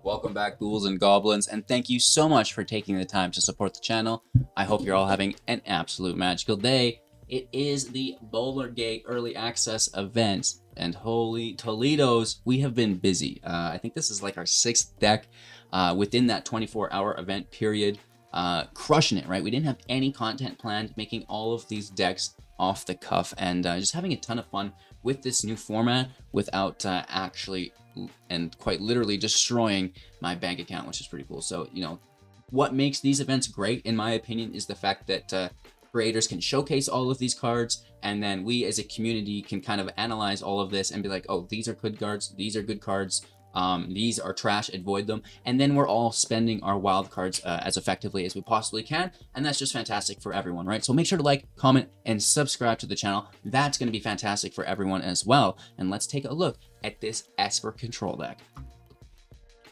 Welcome back, ghouls and goblins, and thank you so much for taking the time to support the channel. I hope you're all having an absolute magical day. It is the Bowler Gate Early Access event, and holy Toledo's, we have been busy. I think this is like our 6th deck within that 24-hour event period. Crushing it, right? We didn't have any content planned, making all of these decks off the cuff, and just having a ton of fun with this new format without actually and quite literally destroying my bank account, which is pretty cool. So, you know, what makes these events great, in my opinion, is the fact that creators can showcase all of these cards, and then we as a community can kind of analyze all of this and be like, oh, these are good cards, these are good cards, these are trash, avoid them, and then we're all spending our wild cards as effectively as we possibly can, and that's just fantastic for everyone, right? So make sure to like, comment, and subscribe to the channel. That's going to be fantastic for everyone as well. And let's take a look at this Esper control deck.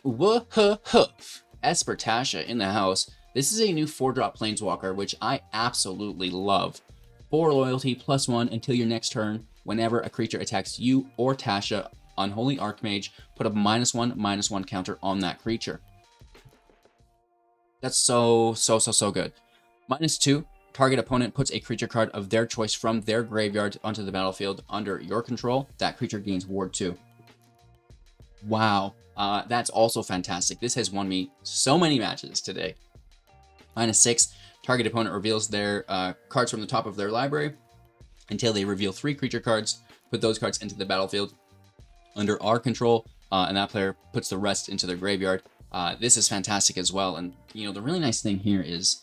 Woohoo! Esper Tasha in the house. This is a new 4-drop Planeswalker, which I absolutely love. 4 loyalty, +1 until your next turn. Whenever a creature attacks you or Tasha, Unholy Archmage, put a -1/-1 counter on that creature. That's so good. -2, target opponent puts a creature card of their choice from their graveyard onto the battlefield under your control. That creature gains Ward 2. Wow, that's also fantastic. This has won me so many matches today. -6, target opponent reveals their cards from the top of their library until they reveal 3 creature cards. Put those cards into the battlefield under our control, and that player puts the rest into their graveyard. This is fantastic as well. And, you know, the really nice thing here is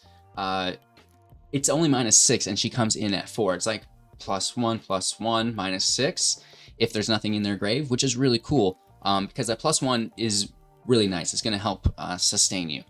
it's only -6, and she comes in at 4. It's like +1/+1, -6 if there's nothing in their grave, which is really cool, because that +1 is really nice. It's going to help sustain you.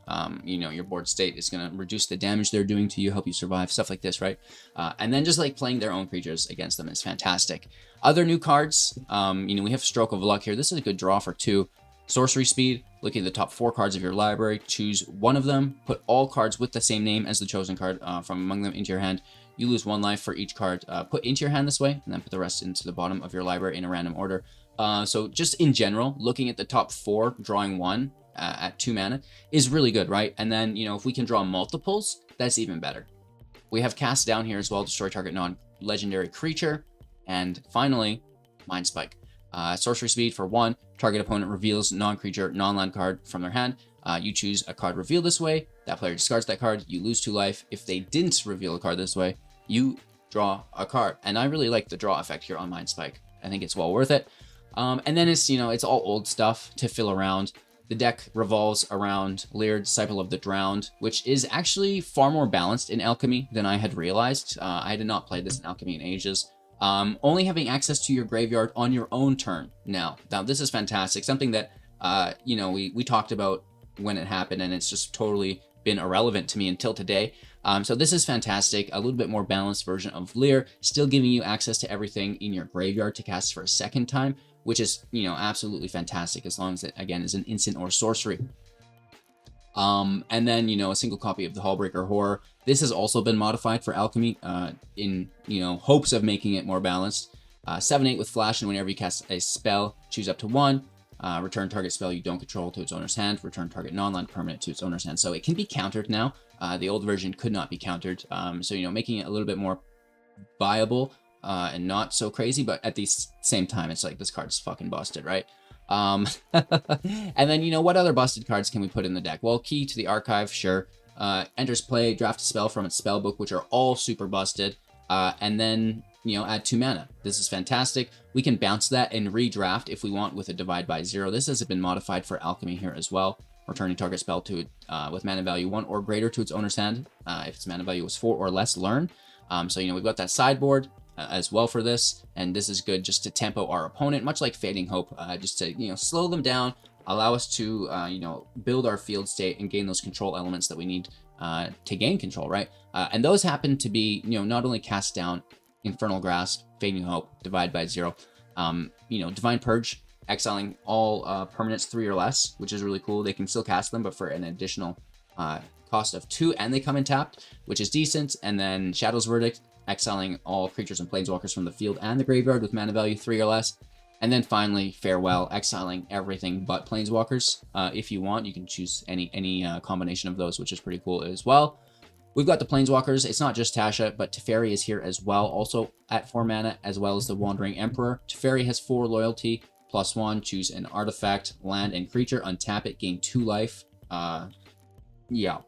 You know, your board state is going to reduce the damage they're doing to you, help you survive, stuff like this, right? And then just like playing their own creatures against them is fantastic. Other new cards, you know, we have Stroke of Luck here. This is a good draw for 2. Sorcery Speed, looking at the top 4 cards of your library, choose one of them, put all cards with the same name as the chosen card from among them into your hand. You lose 1 life for each card put into your hand this way, and then put the rest into the bottom of your library in a random order. So just in general, looking at the top 4, drawing 1 at 2 mana is really good, right? And then, you know, if we can draw multiples, that's even better. We have Cast Down here as well, destroy target non-legendary creature. And finally, Mind Spike. Sorcery Speed for 1, target opponent reveals non-creature, non-land card from their hand. You choose a card revealed this way, that player discards that card, you lose 2 life. If they didn't reveal a card this way, you draw a card. And I really like the draw effect here on Mind Spike. I think it's well worth it. And then it's, you know, it's all old stuff to fill around. The deck revolves around Lear, Disciple of the Drowned, which is actually far more balanced in Alchemy than I had realized. I did not play this in Alchemy in ages. Only having access to your graveyard on your own turn now. Now, this is fantastic. Something that, you know, we talked about when it happened, and it's just totally been irrelevant to me until today. So this is fantastic. A little bit more balanced version of Lear, still giving you access to everything in your graveyard to cast for a second time, which is, you know, absolutely fantastic as long as it, again, is an instant or sorcery. And then, you know, a single copy of the Hullbreaker Horror. This has also been modified for Alchemy in, you know, hopes of making it more balanced. 7/8 with Flash, and whenever you cast a spell, choose up to 1. Return target spell you don't control to its owner's hand. Return target non-land permanent to its owner's hand. So it can be countered now. The old version could not be countered. So, you know, making it a little bit more viable and not so crazy, but at the same time, it's like, this card's fucking busted, right? And then, you know, what other busted cards can we put in the deck? Well, Key to the Archive, sure. Enters play, draft a spell from its spell book, which are all super busted. And then, you know, add 2 mana. This is fantastic. We can bounce that and redraft if we want with a Divide by 0. This has been modified for Alchemy here as well. Returning target spell to with mana value 1 or greater to its owner's hand. If its mana value was 4 or less, learn. So, you know, we've got that sideboard as well for this, and this is good just to tempo our opponent, much like Fading Hope, just to, you know, slow them down, allow us to, you know, build our field state and gain those control elements that we need to gain control, right? And those happen to be, you know, not only Cast Down, Infernal Grasp, Fading Hope, Divide by 0, you know, Divine Purge, exiling all permanents 3 or less, which is really cool. They can still cast them, but for an additional cost of 2, and they come in tapped, which is decent. And then Shadow's Verdict, exiling all creatures and planeswalkers from the field and the graveyard with mana value 3 or less. And then finally, Farewell, exiling everything but Planeswalkers. If you want, you can choose any combination of those, which is pretty cool as well. We've got the Planeswalkers. It's not just Tasha, but Teferi is here as well, also at 4 mana, as well as the Wandering Emperor. Teferi has 4 loyalty, +1. Choose an artifact, land, and creature. Untap it, gain 2 life. Yeah.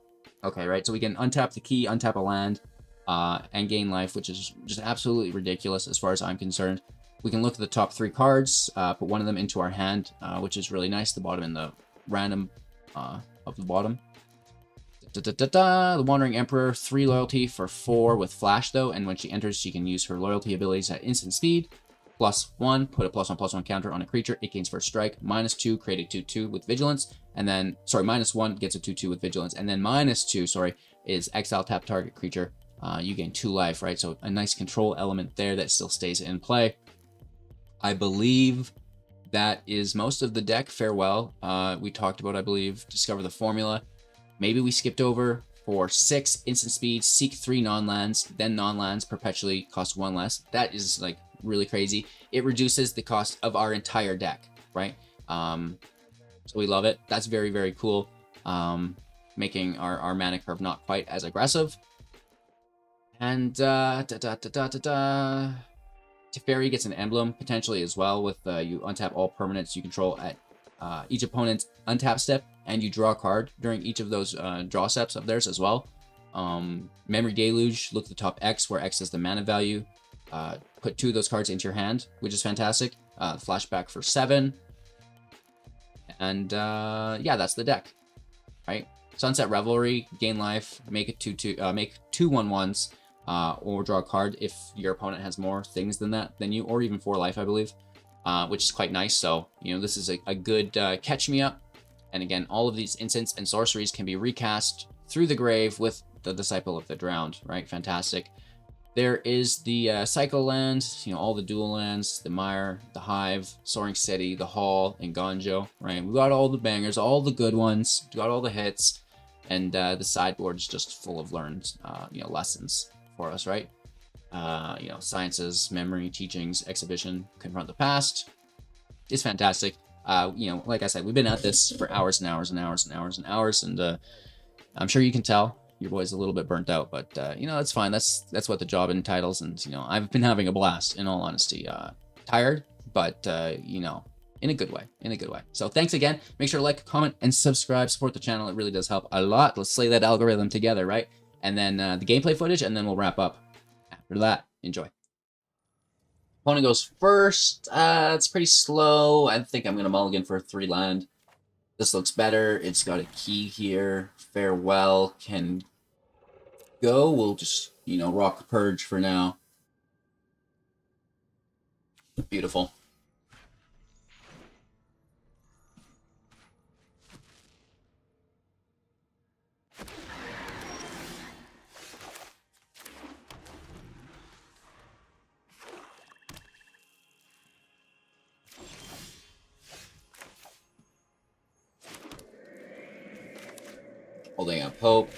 Okay, right. So we can untap the key, untap a land, and gain life, which is just absolutely ridiculous as far as I'm concerned. We can look at the top 3 cards, put one of them into our hand, which is really nice. The bottom and the random of the bottom. The Wandering Emperor, 3 loyalty for 4 with flash though, and when she enters, she can use her loyalty abilities at instant speed. +1, put a +1/+1 counter on a creature. It gains first strike. -2, create a 2/2 with vigilance, and then -1 gets a 2/2 with vigilance, and then -2, is exile tap target creature. You gain 2 life, right? So a nice control element there that still stays in play. I believe that is most of the deck. Farewell. We talked about, I believe, discover the formula. Maybe we skipped over for 6 instant speed, seek 3 non-lands, then non-lands perpetually cost 1 less. That is like really crazy. It reduces the cost of our entire deck, right? So we love it. That's very, very cool. Making our mana curve not quite as aggressive. And Teferi gets an emblem potentially as well with you untap all permanents you control at each opponent's untap step, and you draw a card during each of those draw steps of theirs as well. Memory Deluge, look at the top X, where X is the mana value. Put 2 of those cards into your hand, which is fantastic. Flashback for 7. And yeah, that's the deck, right? Sunset Revelry, gain life, make it 2/2, make 2 1/1s, or draw a card if your opponent has more things than you, or even 4 life, I believe. Which is quite nice. So, you know, this is a good catch me up. And again, all of these instants and sorceries can be recast through the grave with the Disciple of the Drowned, right? Fantastic. There is the Cycle lands, you know, all the dual lands, the Mire, the Hive, Soaring City, the Hall, and Gonjo, right? We got all the bangers, all the good ones, we got all the hits, and the sideboard is just full of learned, you know, lessons for us, right? You know, sciences, memory, teachings, exhibition, confront the past. It's fantastic. You know, like I said, we've been at this for hours and hours and hours and hours and hours, and I'm sure you can tell your boy's a little bit burnt out, but you know, that's fine. That's what the job entitles, and you know, I've been having a blast, in all honesty. Tired, but you know, in a good way, So thanks again. Make sure to like, comment, and subscribe. Support the channel. It really does help a lot. Let's slay that algorithm together, right? And then the gameplay footage, and then we'll wrap up. After that, enjoy. Opponent goes first. It's pretty slow. I think I'm going to mulligan for a 3 land. This looks better. It's got a key here. Farewell can go. We'll just, you know, rock Purge for now. Beautiful. Holding up Hope.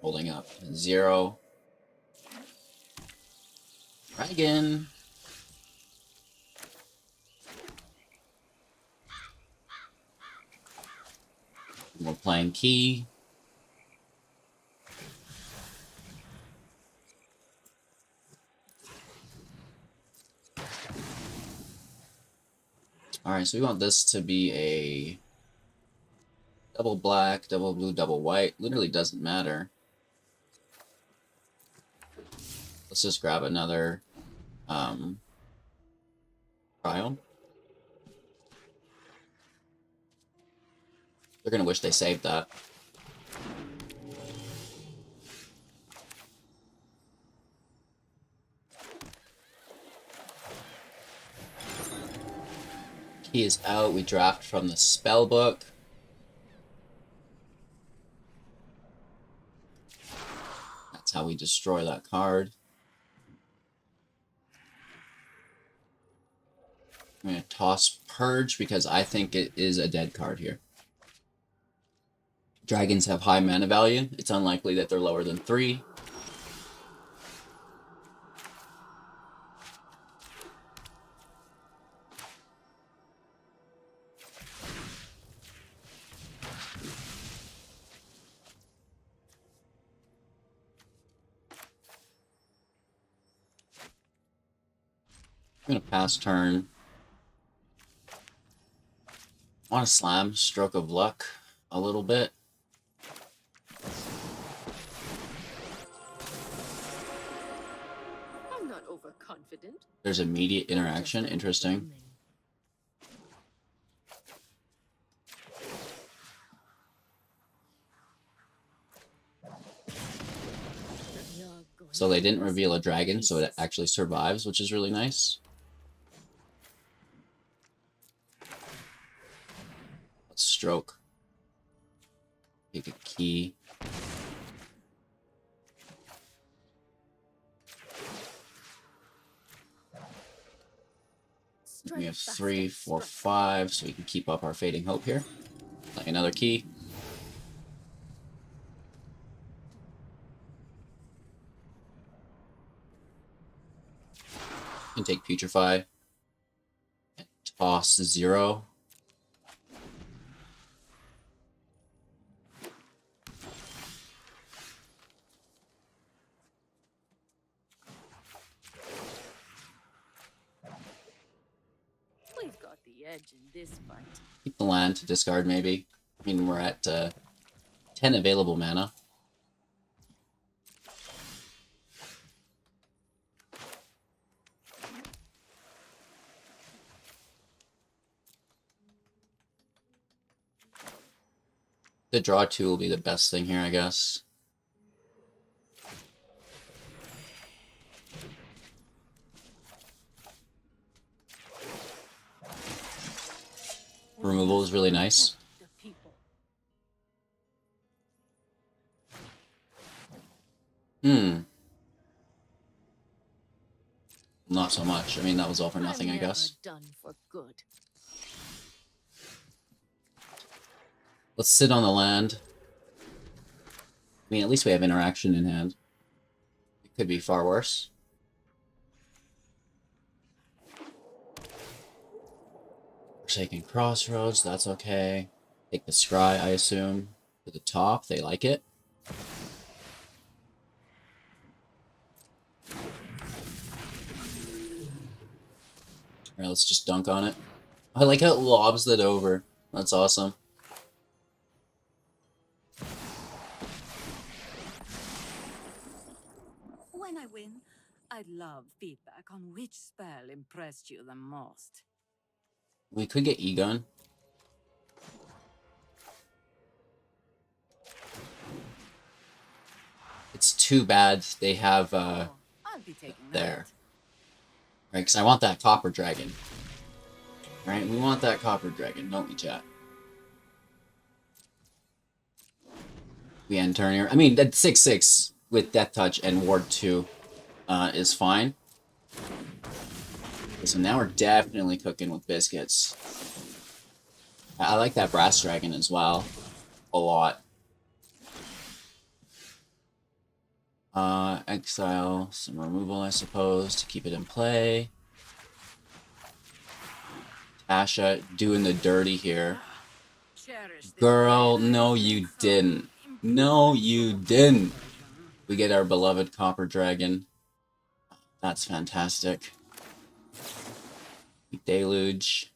Holding up 0. Dragon. We're playing Key. Alright, so we want this to be a double black, double blue, double white. Literally doesn't matter. Let's just grab another trial. They're gonna wish they saved that. Key is out. We draft from the spell book. That's how we destroy that card. I'm going to toss Purge because I think it is a dead card here. Dragons have high mana value. It's unlikely that they're lower than 3. I'm gonna pass turn. I want to slam Stroke of Luck a little bit. I'm not overconfident. There's immediate interaction. Interesting. So they didn't reveal a dragon, so it actually survives, which is really nice. Let's stroke. Take a key. We have 3, 4, 5, so we can keep up our Fading Hope here. Like another key. Can take Putrefy. And toss 0. We've got the edge in this fight. Keep the land to discard, maybe. I mean, we're at 10 available mana. The draw 2 will be the best thing here, I guess. Removal is really nice. Not so much. I mean, that was all for nothing, I guess. Done for good. Let's sit on the land. I mean, at least we have interaction in hand. It could be far worse. Forsaken Crossroads, that's okay. Take the Scry, I assume, to the top. They like it. Alright, let's just dunk on it. I like how it lobs it over. That's awesome. When I win, I'd love feedback on which spell impressed you the most. We could get Egon. It's too bad they have I'll be taking there. Right, because I want that copper dragon. Right, we want that copper dragon, don't we, chat? We end turn here. I mean, that 6/6 with Death Touch and Ward 2 is fine. Okay, so now we're definitely cooking with biscuits. I like that Brass Dragon as well. A lot. Exile, some removal, I suppose, to keep it in play. Tasha doing the dirty here. Girl, no you didn't. No you didn't. We get our beloved Copper Dragon. That's fantastic. Deluge.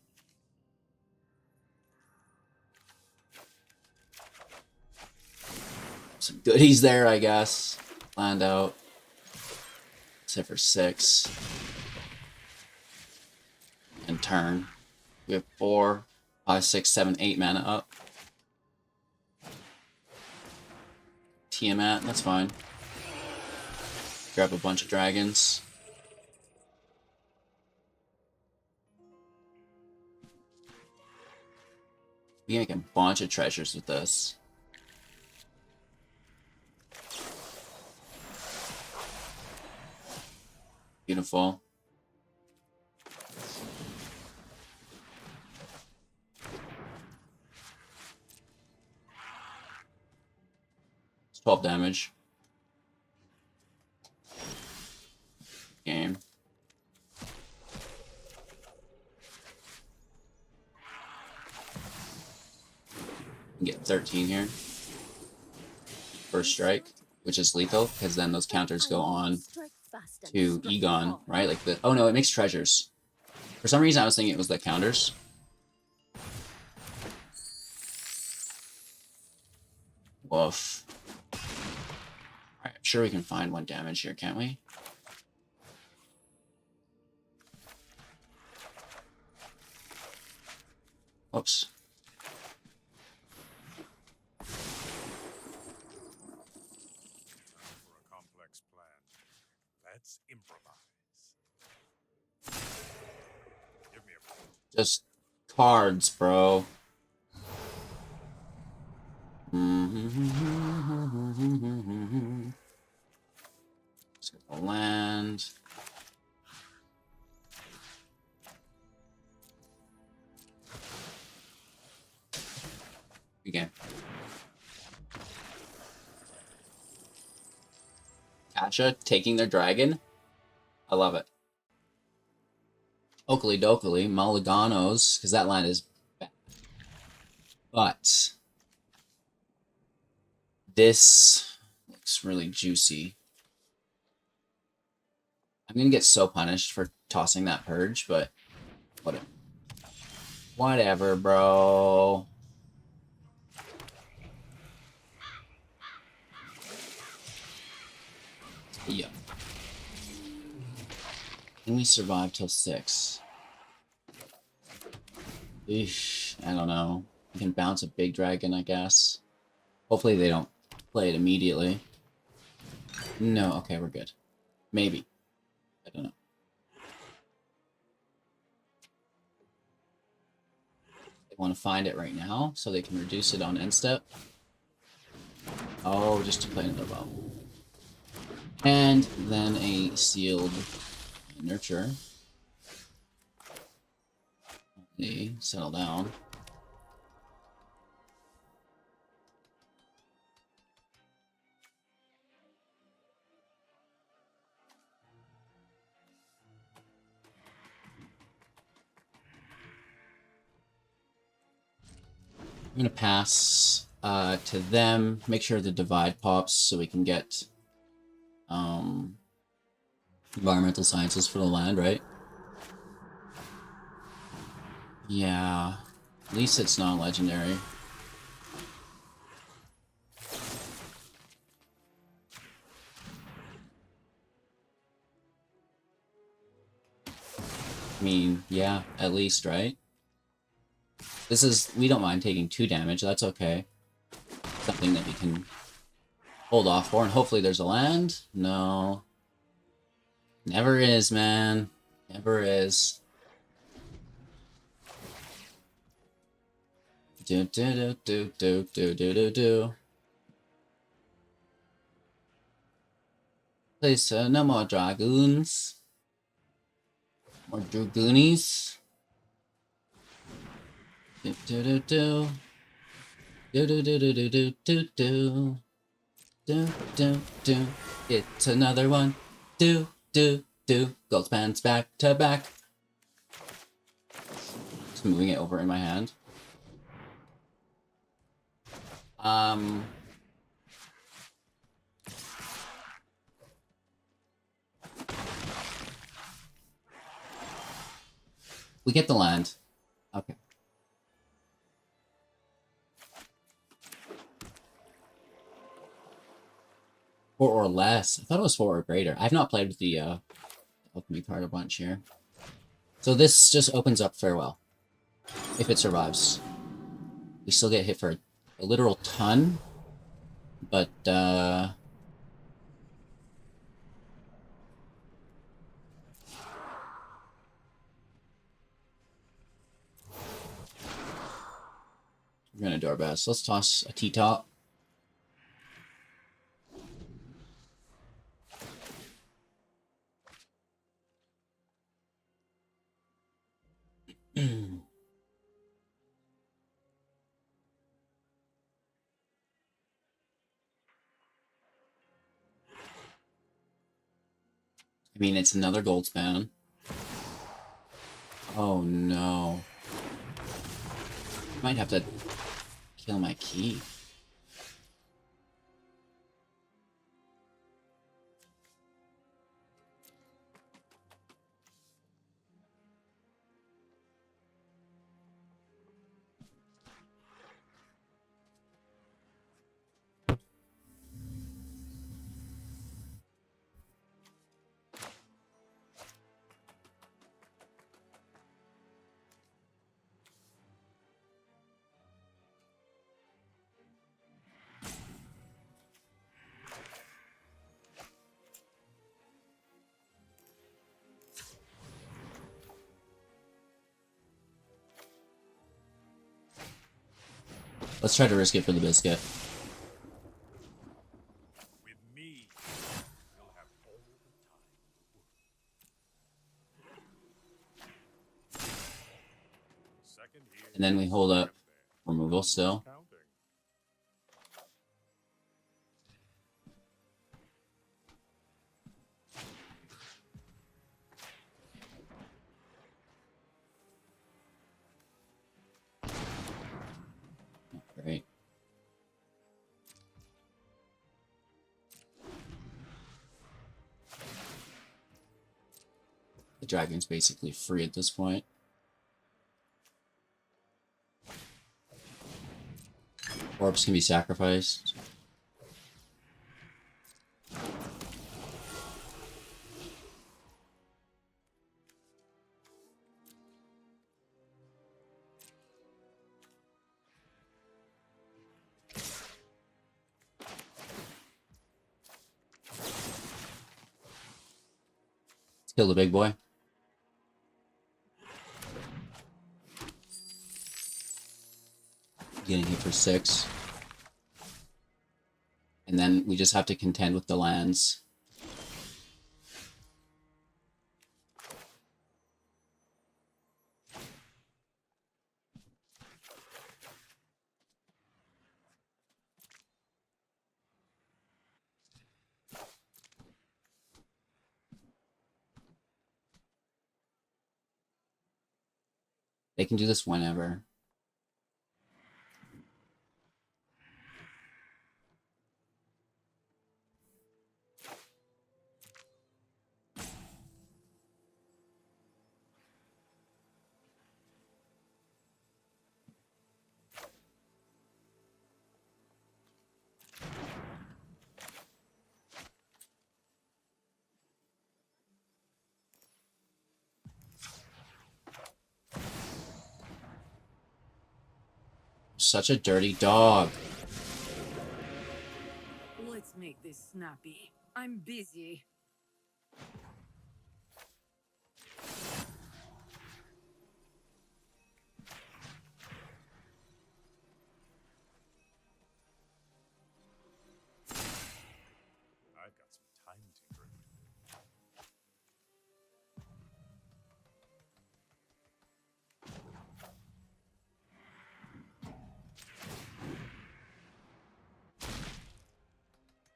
Some goodies there, I guess. Land out. Except for 6. And turn. We have 4, 5, 6, 7, 8 mana up. Tiamat, that's fine. Grab a bunch of dragons. We can make a bunch of treasures with this. Beautiful. It's 12 damage. Game. Get 13 here. First strike, which is lethal, because then those counters go on to Egon, right? Like the... Oh no, it makes treasures. For some reason, I was thinking it was the counters. Woof. Alright, I'm sure we can find 1 damage here, can't we? Whoops. For a complex plan, let's improvise. Give me a Just cards, bro. Let's get the land. Again. Tasha taking their dragon. I love it. Oakley dokley, Mulliganos, because that line is bad. But this looks really juicy. I'm gonna get so punished for tossing that purge, but whatever. Whatever, bro. Yeah. Can we survive till 6? Eesh, I don't know. We can bounce a big dragon, I guess. Hopefully they don't play it immediately. No, okay, we're good. Maybe. I don't know. They want to find it right now, so they can reduce it on end step. Oh, just to play another bow. And then a sealed nurture. They settle down. I'm gonna pass to them. Make sure the divide pops so we can get environmental sciences for the land, right? Yeah. At least it's not legendary. I mean, yeah, at least, right? This is, we don't mind taking 2 damage, that's okay. Something that we can hold off for, and hopefully there's a land? No. Never is, man. Never is. Do do do do do do do do do. Please, no more dragoons. More dragoonies. Do do do do. Do do do do do do do do. Do do do. It's another one. Do do do. Gold pants back to back. Just moving it over in my hand. We get the land. Okay. 4 or less. I thought it was 4 or greater. I've not played with the Alchemy card a bunch here. So this just opens up farewell. If it survives. We still get hit for a literal ton. But, we're gonna do our best. Let's toss a T-top. I mean, it's another gold span. Oh no. Might have to kill my key. Let's try to risk it for the biscuit. With me, you'll have all the time. Second here. And then we hold up There. removal still. Counting. Great. The dragon's basically free at this point. Orbs can be sacrificed. Let's kill the big boy. Getting hit for 6. And then we just have to contend with the lands. They can do this whenever. Such a dirty dog. Let's make this snappy. I'm busy. I've got some time tinkering.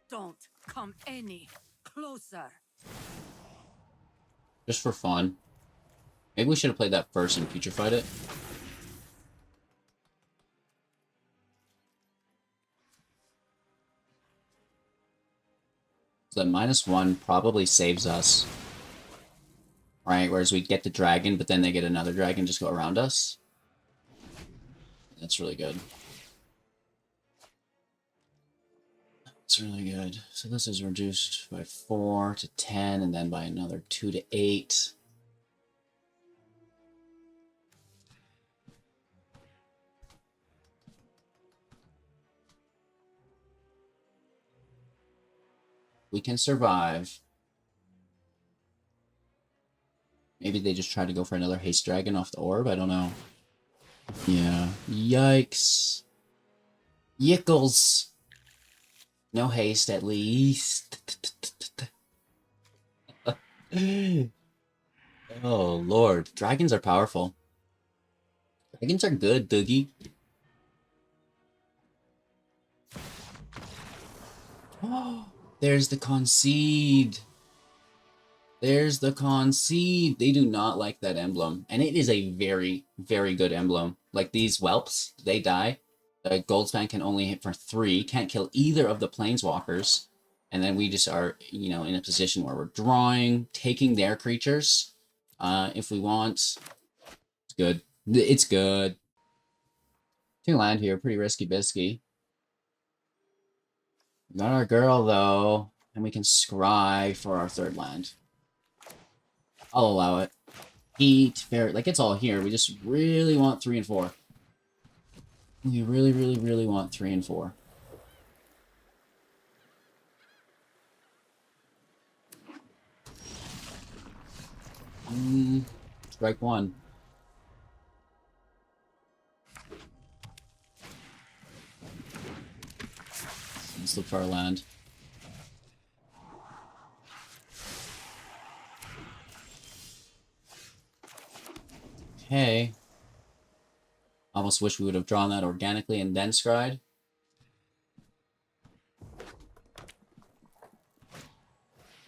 Don't come any closer. Just for fun. Maybe we should have played that first and future fight it. So the -1 probably saves us. Right, whereas we get the dragon, but then they get another dragon just go around us. That's really good. It's really good. So this is reduced by 4 to 10, and then by another 2 to 8. We can survive. Maybe they just try to go for another haste dragon off the orb. I don't know. Yeah. Yikes. Yickles. No haste, at least. Oh, Lord. Dragons are powerful. Dragons are good, Doogie. Oh, there's the concede. There's the concede. They do not like that emblem. And it is a very, very good emblem. Like these whelps, they die. The Goldspan can only hit for 3, can't kill either of the planeswalkers. And then we just are, you know, in a position where we're drawing, taking their creatures. If we want. It's good. It's good. 2 land here, pretty risky bisky. Got our girl, though. And we can scry for our 3rd land. I'll allow it. Heat, fair, like it's all here. We just really want 3 and 4. We really, really, really want 3 and 4. Strike 1. Let's look for our land. Okay. Almost wish we would have drawn that organically and then scryed.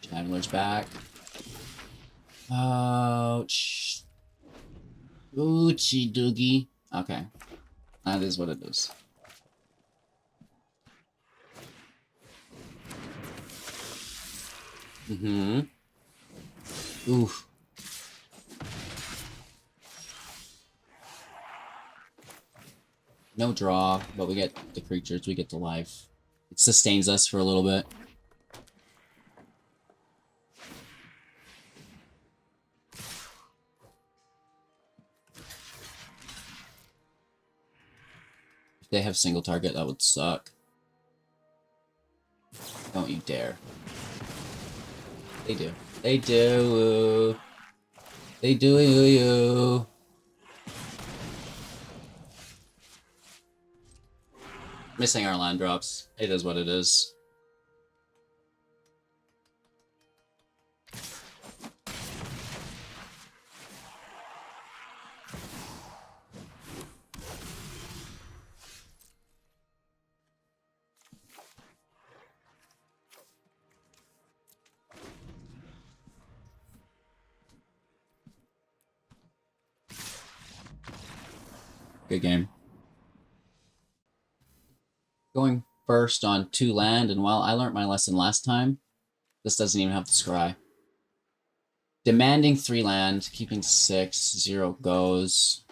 Chandler's back. Ouch. Oochie doogie. Okay. That is what it is. Mm-hmm. Oof. No draw, but we get the creatures, we get the life. It sustains us for a little bit. If they have single target, that would suck. Don't you dare. They do. They do. They do you. Missing our land drops. It is what it is. Good game. Going first on 2 land, and while I learned my lesson last time, this doesn't even have the scry. Demanding 3 land, keeping 6, 0 goes.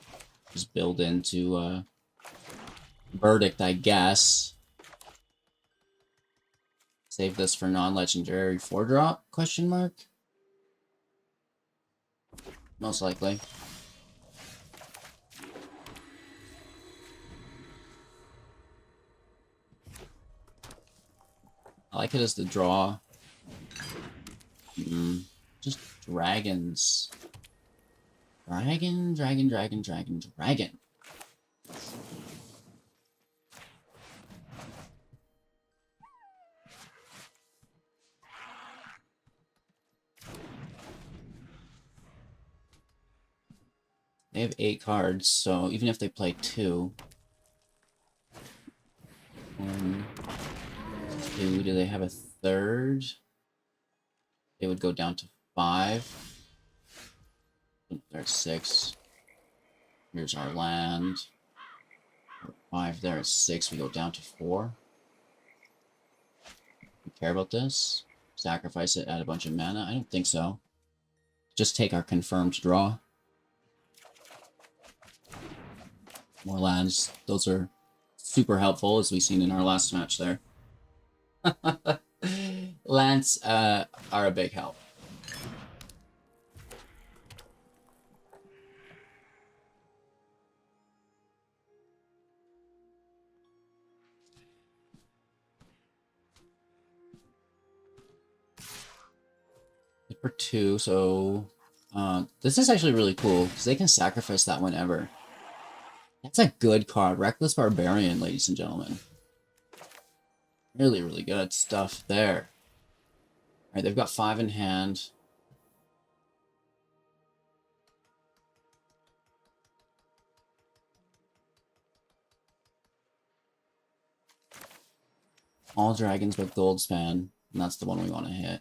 Just build into Verdict, I guess. Save this for non-legendary 4-drop, question mark? Most likely. I like it as the draw. Just dragons. Dragon. They have 8 cards, so even if they play 2... 1, 2, do they have a 3rd? They would go down to 5. There's 6. Here's our land. 5 there at 6, we go down to 4. We care about this? Sacrifice it, add a bunch of mana? I don't think so. Just take our confirmed draw. More lands. Those are super helpful, as we've seen in our last match there. Lands are a big help. Hit for 2, so this is actually really cool because they can sacrifice that whenever. That's a good card. Reckless Barbarian, ladies and gentlemen. Really, really good stuff there. Alright, they've got 5 in hand. All dragons with gold span, and that's the one we want to hit.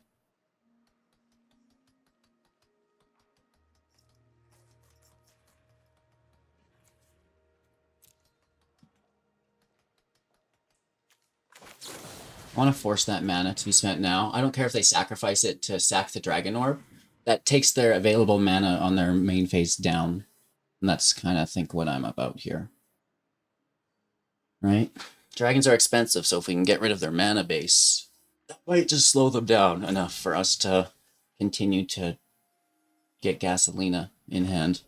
I want to force that mana to be spent now. I don't care if they sacrifice it to sack the Dragon Orb. That takes their available mana on their main phase down. And that's kind of, I think, what I'm about here. Right? Dragons are expensive, so if we can get rid of their mana base, that might just slow them down enough for us to continue to get Gasolina in hand.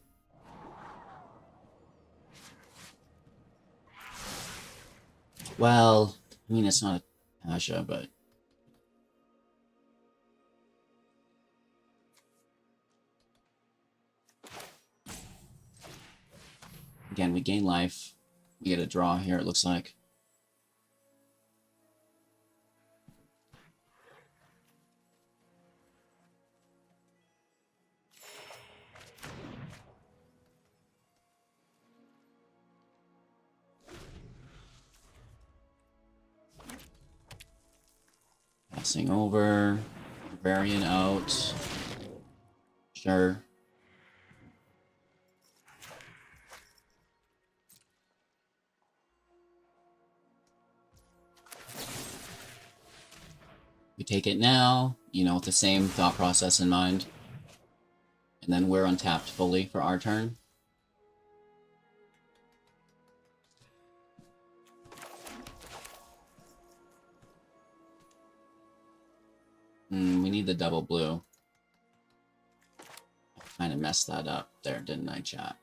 Well, I mean, it's not a Tasha, but... Again, we gain life. We get a draw here, it looks like. Passing over. Variant out. Sure. We take it now, you know, with the same thought process in mind. And then we're untapped fully for our turn. We need the double blue. I kind of messed that up there, didn't I, chat?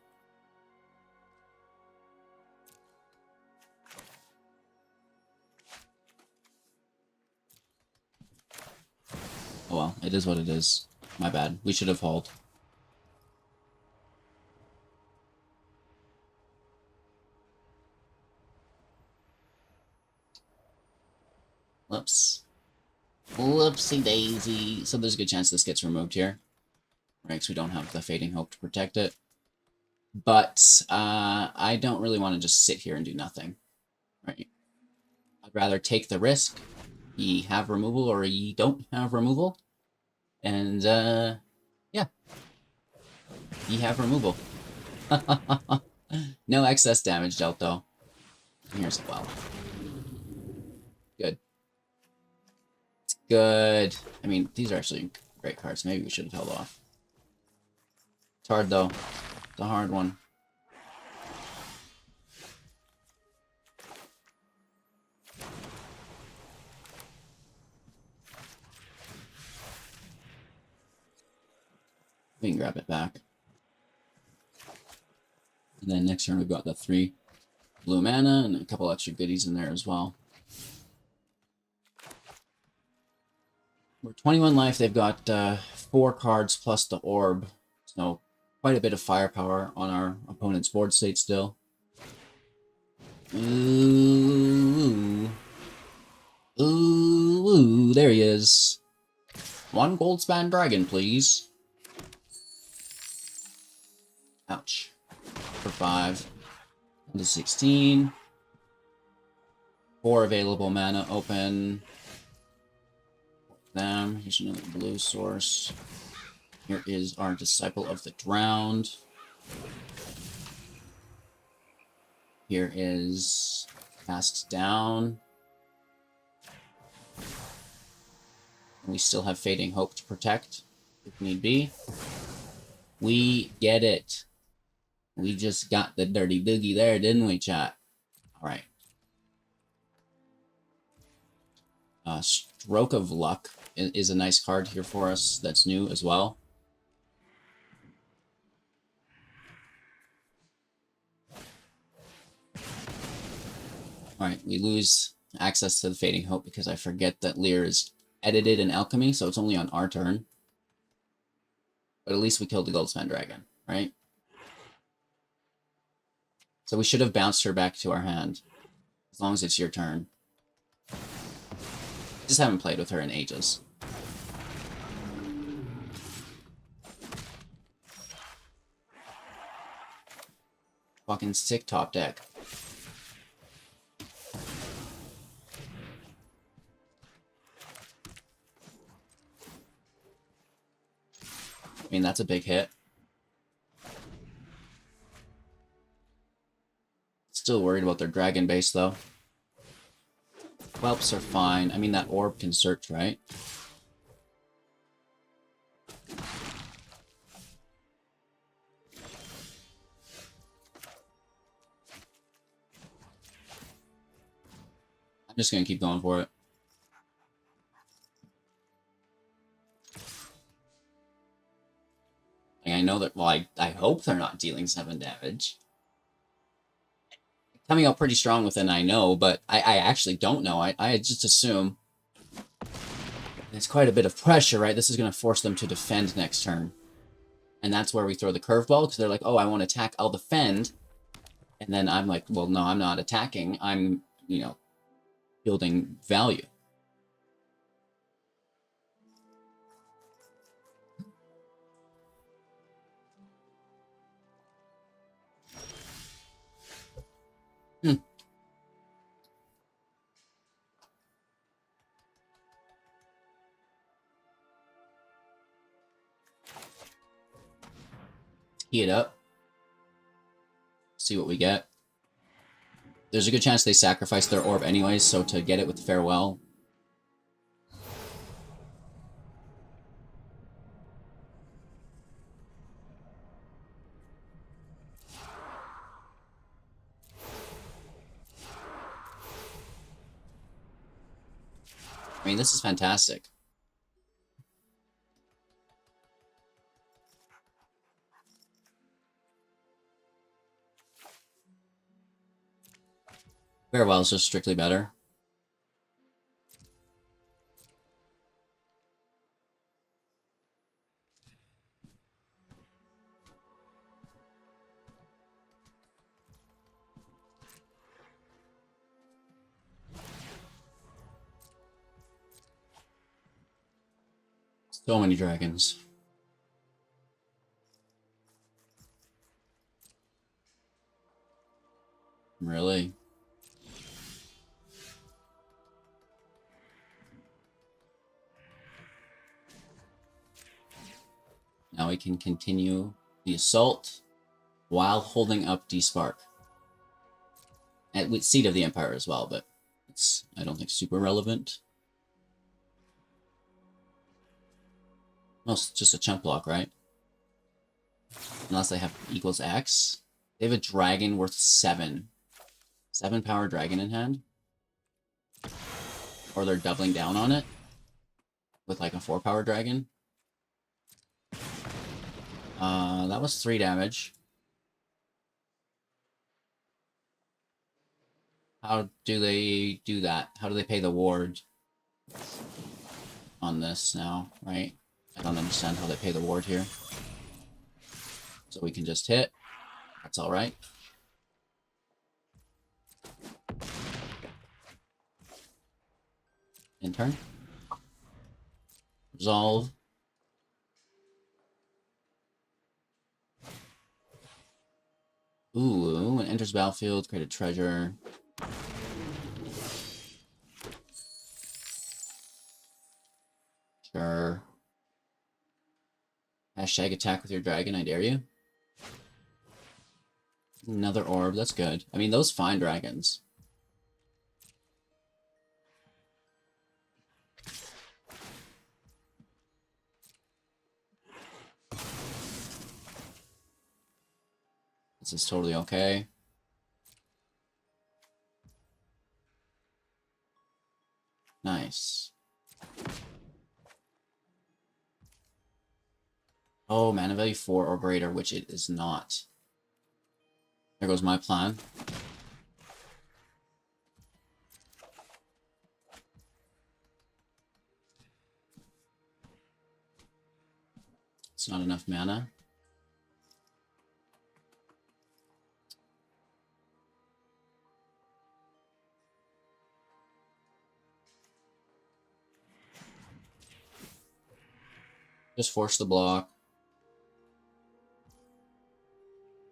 Oh well, it is what it is. My bad. We should have hauled. Whoops. Whoopsie daisy. So there's a good chance this gets removed here. Right, because we don't have the Fading Hope to protect it. But I don't really want to just sit here and do nothing. Right? I'd rather take the risk. Ye have removal or ye don't have removal. And yeah. Ye have removal. No excess damage dealt though. Here's well. Good. It's good. I mean, these are actually great cards. Maybe we should have held off. It's hard though. It's a hard one. We can grab it back. And then next turn we've got the 3 blue mana and a couple extra goodies in there as well. We're 21 life. They've got 4 cards plus the orb. So quite a bit of firepower on our opponent's board state still. Ooh. Ooh, there he is. 1 Goldspan Dragon, please. Ouch. For 5. Into 16. 4 available mana open. Them. Here's another blue source. Here is our Disciple of the Drowned. Here is Cast Down. And we still have Fading Hope to protect, if need be. We get it. We just got the dirty boogie there, didn't we, chat? Alright. Stroke of Luck is a nice card here for us that's new as well. Alright, we lose access to the Fading Hope because I forget that Lear is edited in Alchemy, so it's only on our turn. But at least we killed the Goldspan Dragon, right? So we should have bounced her back to our hand, as long as it's your turn. Just haven't played with her in ages. Fucking sick top deck. I mean, that's a big hit. Still worried about their dragon base, though. Whelps are fine. I mean, that orb can search, right? I'm just gonna keep going for it. I know that, well, I hope they're not dealing 7 damage. Coming out pretty strong with an I know, but I actually don't know. I just assume. It's quite a bit of pressure, right? This is going to force them to defend next turn. And that's where we throw the curveball, because they're like, oh, I want to attack, I'll defend. And then I'm like, well, no, I'm not attacking. I'm, you know, building value. Heat it up. See what we get. There's a good chance they sacrifice their orb anyways, so to get it with Farewell. I mean, this is fantastic. Farewell is just strictly better. So many dragons. Really? Now we can continue the assault while holding up D-Spark. And with Seed of the Empire as well, but it's, I don't think, super relevant. No, it's just a chump block, right? Unless they have equals X. They have a dragon worth 7. 7 power dragon in hand. Or they're doubling down on it. With like a 4 power dragon. That was 3 damage. How do they do that? How do they pay the ward on this now, right? I don't understand how they pay the ward here. So we can just hit. That's alright. In turn. Resolve. Ooh, it enters battlefield, create a treasure. Sure. Hashtag attack with your dragon, I dare you. Another orb, that's good. I mean, those fine dragons. This is totally okay. Nice. Oh, mana value 4 or greater, which it is not. There goes my plan. It's not enough mana. Just force the block.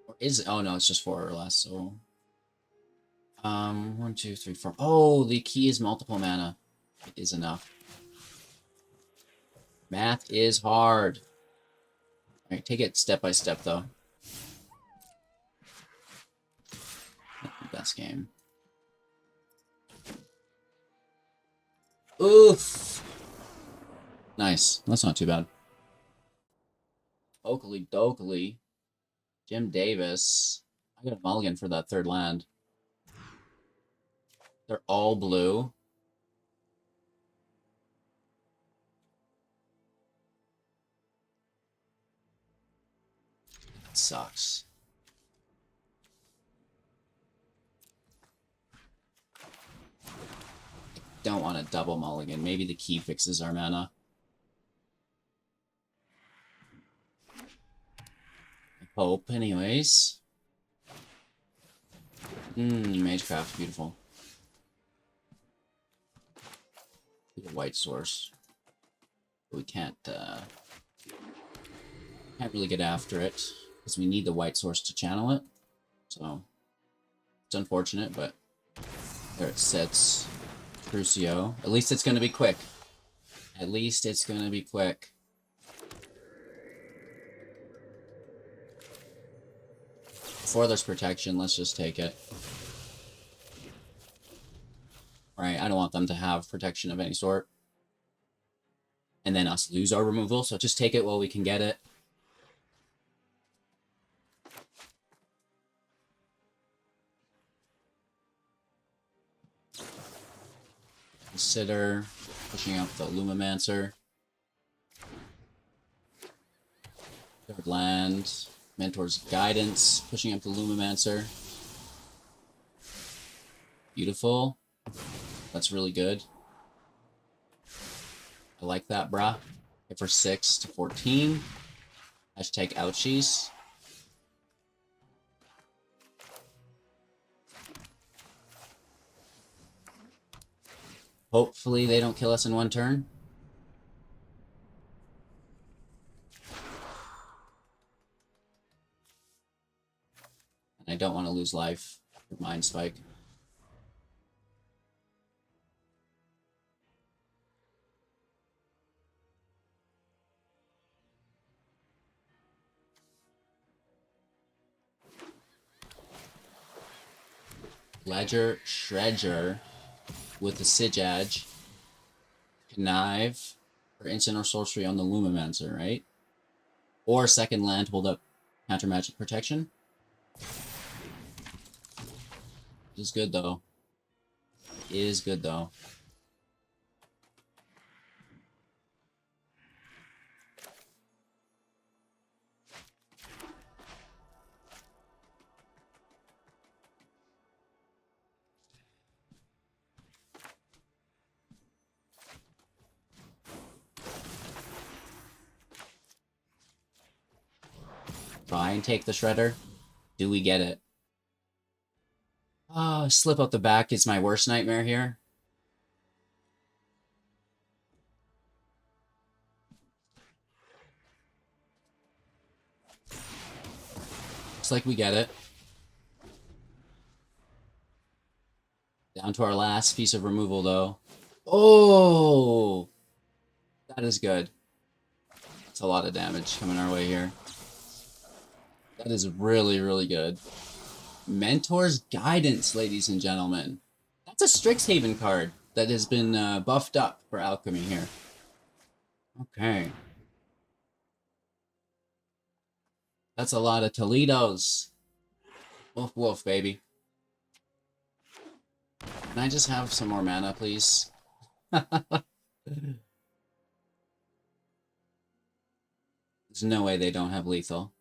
Or is, oh no, it's just 4 or less, so. 1, 2, 3, 4. Oh, the key is multiple mana. It is enough. Math is hard. Alright, take it step by step though. Best game. Oof! Nice. That's not too bad. Oakley Dokley. Jim Davis. I got a mulligan for that third land. They're all blue. It sucks. Don't want a double mulligan. Maybe the key fixes our mana. I hope, anyways. Magecraft, beautiful. The white source. But we can't really get after it because we need the white source to channel it. So it's unfortunate, but there it sits. Crucio. At least it's going to be quick. At least it's going to be quick. before there's protection, let's just take it. Right, I don't want them to have protection of any sort. And then us lose our removal, so just take it while we can get it. Consider pushing out the Lumimancer. Third land. Mentor's Guidance, pushing up the Lumimancer. Beautiful. That's really good. I like that, brah. Hit for 6 to 14. Hashtag ouchies. Hopefully they don't kill us in one turn. And I don't want to lose life with Mind Spike. Ledger Shredger with the Sigage. Connive for instant or sorcery on the Lumimancer, right? Or second land, hold up counter magic protection. Is good though. Is good though. Try and take the Shredder. Do we get it? Oh, slip out the back is my worst nightmare here. Looks like we get it. Down to our last piece of removal, though. Oh! That is good. That's a lot of damage coming our way here. That is really, really good. Mentor's Guidance, ladies and gentlemen. That's a Strixhaven card that has been buffed up for Alchemy here. Okay. That's a lot of Toledos. Woof woof, baby. Can I just have some more mana, please? There's no way they don't have lethal.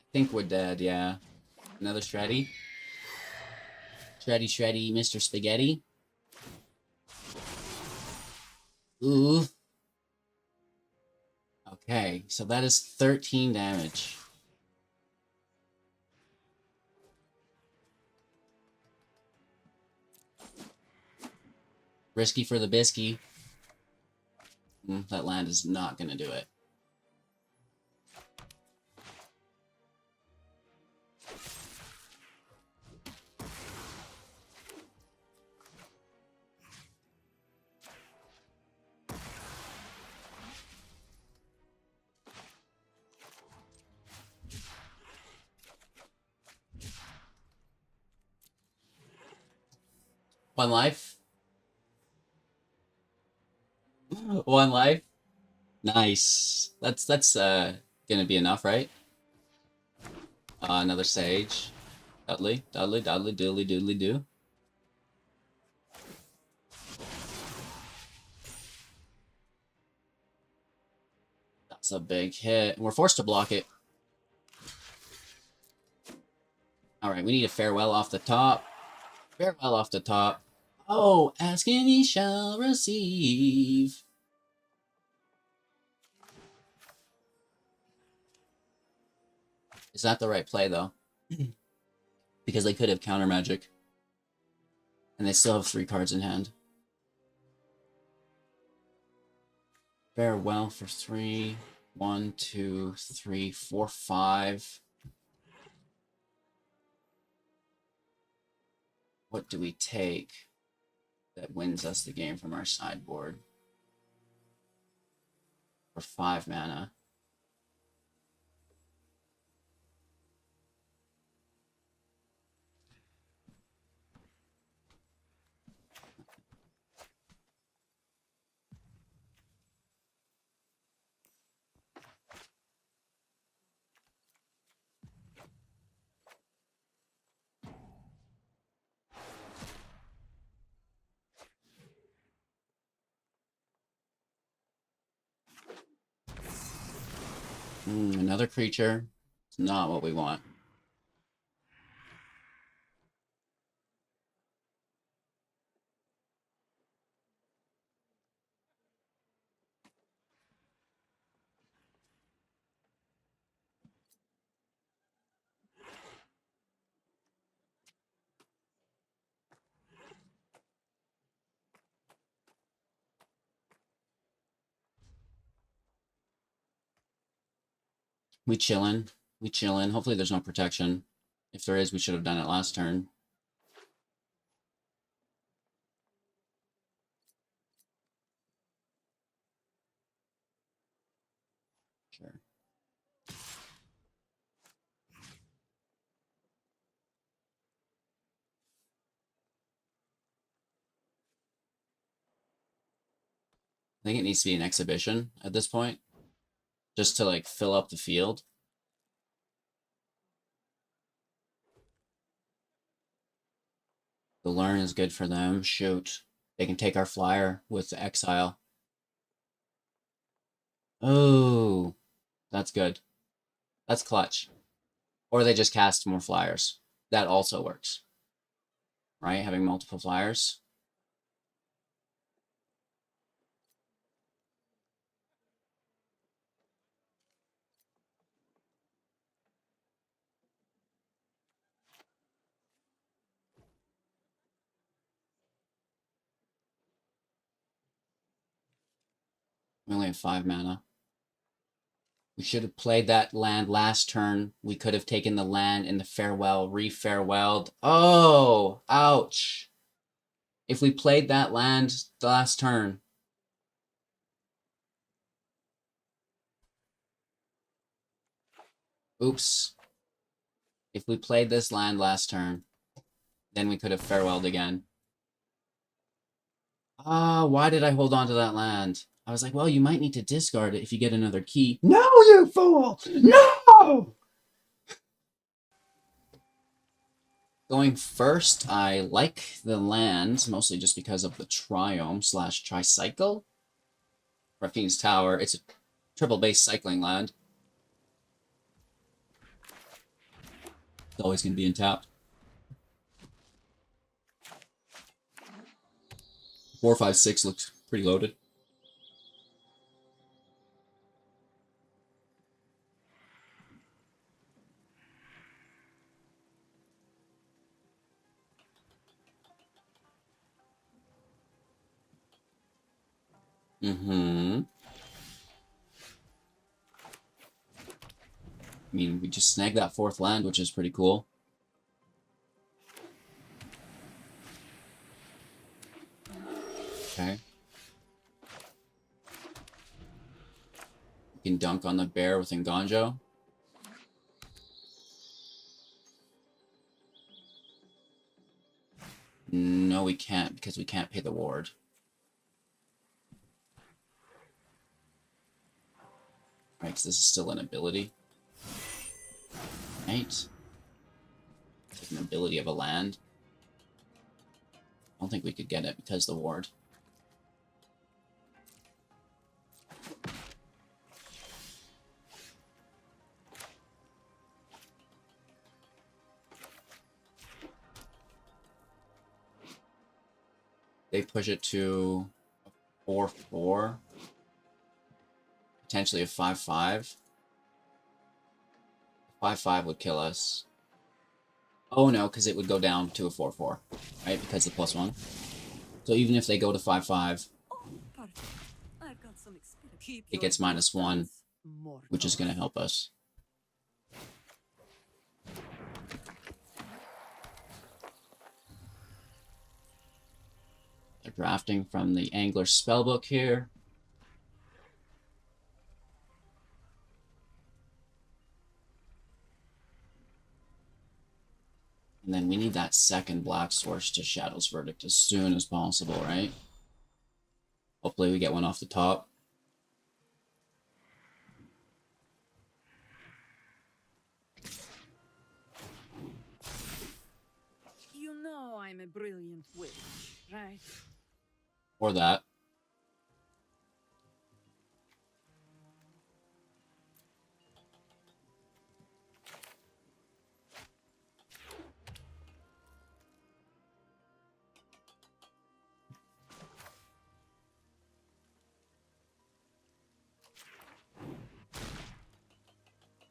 I think we're dead, yeah. Another Shreddy. Shreddy, Mr. Spaghetti. Ooh. Okay, so that is 13 damage. Risky for the bisky. That land is not going to do it. One life. One life. Nice. That's gonna be enough, right? Another Sage. Dudley, doodly do. That's a big hit. We're forced to block it. Alright, we need a farewell off the top. Farewell off the top. Oh, ask and ye shall receive. Is that the right play, though? Because they could have counter magic. And they still have 3 cards in hand. Farewell for 3. 1, 2, 3, 4, 5. What do we take? that wins us the game from our sideboard. For 5 mana. Another creature. It's not what we want. We chillin'. We chillin'. Hopefully there's no protection. If there is, we should have done it last turn. Sure. I think it needs to be an exhibition at this point. Just to, like, fill up the field. The learn is good for them. Shoot. They can take our flyer with the exile. Oh, that's good. That's clutch. Or they just cast more flyers. That also works. Right? Having multiple flyers. We only have 5 mana. We should have played that land last turn. We could have taken the land in the farewell, re-farewelled. Oh, ouch. If we played that land the last turn. Oops. If we played this land last turn, then we could have farewelled again. Ah, why did I hold on to that land? I was like, well, you might need to discard it if you get another key. No, you fool! No! Going first, I like the land, mostly just because of the Triome / Tricycle. Raffine's Tower, it's a triple base cycling land. It's always going to be untapped. 4, 5, 6 looks pretty loaded. I mean, we just snagged that 4th land, which is pretty cool. Okay. We can dunk on the bear with Nganjo. No, we can't, because we can't pay the ward. Right, because this is still an ability. Right? It's an ability of a land. I don't think we could get it because of the ward. They push it to a 4/4. Potentially a 5/5. 5/5 would kill us. Oh no, because it would go down to a 4/4, right? Because of +1. So even if they go to 5/5, it gets -1, which is going to help us. They're drafting from the Angler spellbook here. And then we need that second black source to Shadow's Verdict as soon as possible, right? Hopefully we get one off the top. You know I'm a brilliant witch, right? Or that.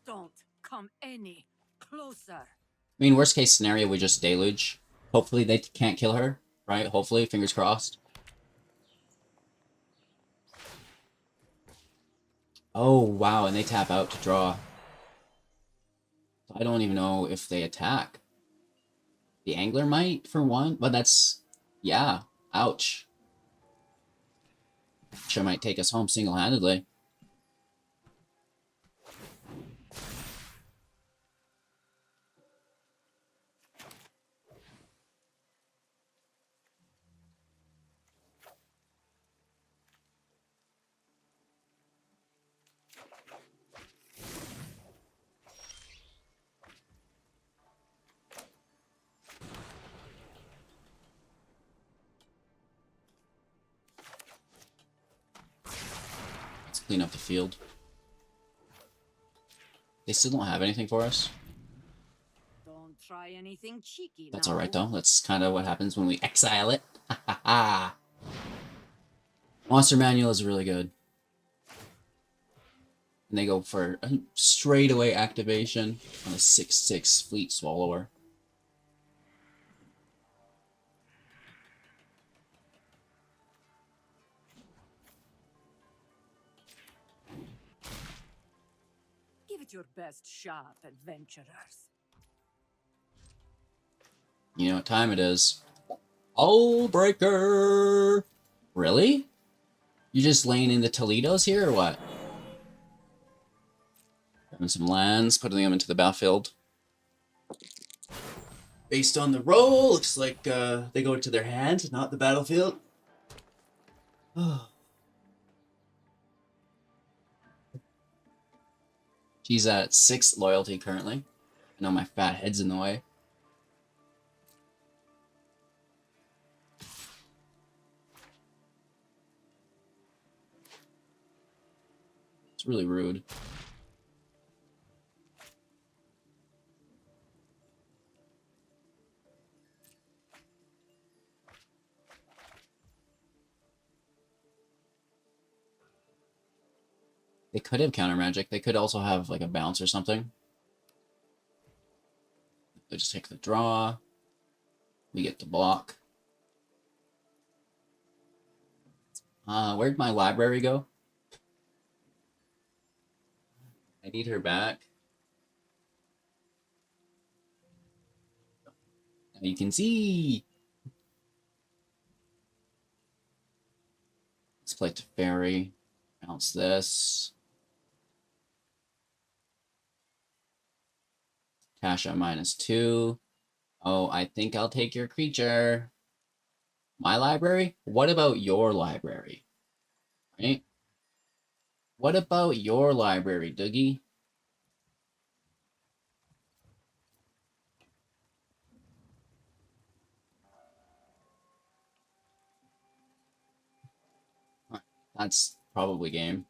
Don't come any closer. I mean, worst case scenario, we just deluge. Hopefully they can't kill her, right? Hopefully, fingers crossed. Oh, wow, and they tap out to draw. I don't even know if they attack. The Angler might, for one, but that's... yeah, ouch. Tasha might take us home single-handedly. Let's clean up the field. They still don't have anything for us. Don't try anything cheeky. That's now. alright though. That's kind of what happens when we exile it. Ha ha ha. Monster Manual is really good. And they go for a straightaway activation on a 6/6 Fleet Swallower. Give it your best shot, adventurers. You know what time it is. Oh, breaker! Really? You just laying into Toledo's here or what? Having some lands, putting them into the battlefield. Based on the roll, looks like they go to their hand, not the battlefield. She's at 6 loyalty currently. I know my fat head's in the way. It's really rude. They could have counter magic. They could also have like a bounce or something. They just take the draw. We get the block. Where'd my library go? I need her back. Now you can see. Let's play Teferi. Bounce this. Tasha -2. Oh, I think I'll take your creature. My library? What about your library? Right? What about your library, Doogie? That's probably game.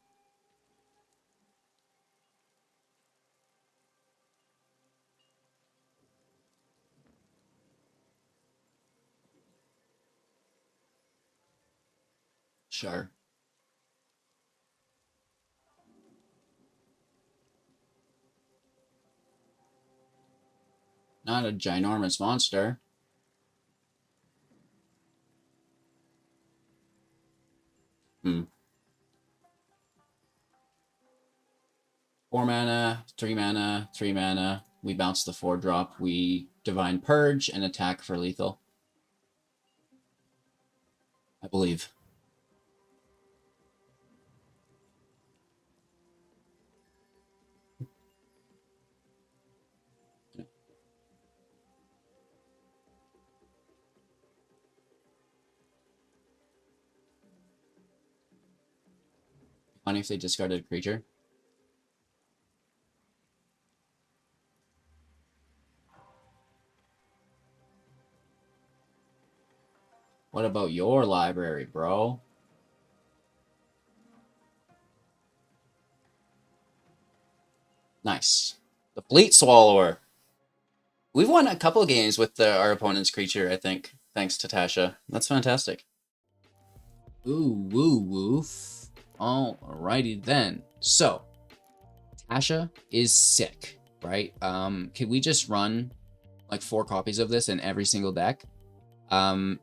Sure. Not a ginormous monster. Hmm. 4 mana, 3 mana, 3 mana. We bounce the 4-drop. We Divine Purge and attack for lethal. I believe. Funny if they discarded a creature. What about your library, bro? Nice. The Fleet Swallower. We've won a couple games with our opponent's creature, I think, thanks to Tasha. That's fantastic. Ooh, woo, woof. Alrighty then. So, Tasha is sick, right? Can we just run like 4 copies of this in every single deck? Dimir.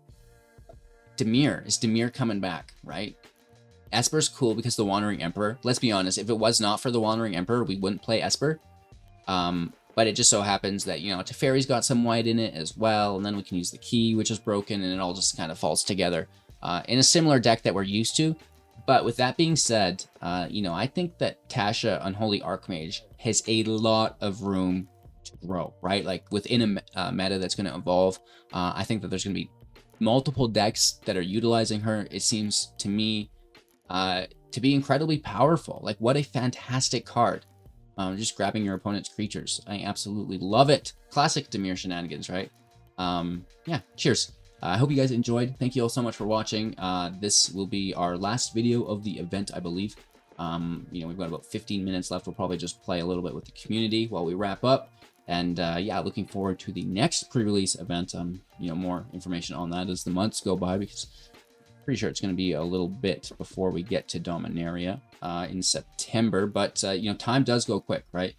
Is Dimir coming back, right? Esper's cool because the Wandering Emperor. Let's be honest, if it was not for the Wandering Emperor, we wouldn't play Esper. But it just so happens that, you know, Teferi's got some white in it as well, and then we can use the key, which is broken, and it all just kind of falls together in a similar deck that we're used to. But with that being said, you know, I think that Tasha Unholy Archmage has a lot of room to grow, right? Like within a meta that's going to evolve, I think that there's going to be multiple decks that are utilizing her. It seems to me to be incredibly powerful. Like, what a fantastic card. Just grabbing your opponent's creatures. I absolutely love it. Classic Dimir shenanigans, right? Yeah, cheers. I hope you guys enjoyed. Thank you all so much for watching. This will be our last video of the event, I believe. You know, we've got about 15 minutes left. We'll probably just play a little bit with the community while we wrap up. And yeah, looking forward to the next pre-release event. You know, more information on that as the months go by, because I'm pretty sure it's going to be a little bit before we get to Dominaria in September. But you know, time does go quick, right?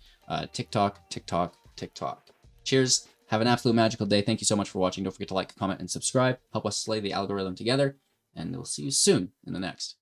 TikTok, TikTok, TikTok. Cheers. Have an absolute magical day. Thank you so much for watching. Don't forget to like, comment, and subscribe. Help us slay the algorithm together. And we'll see you soon in the next.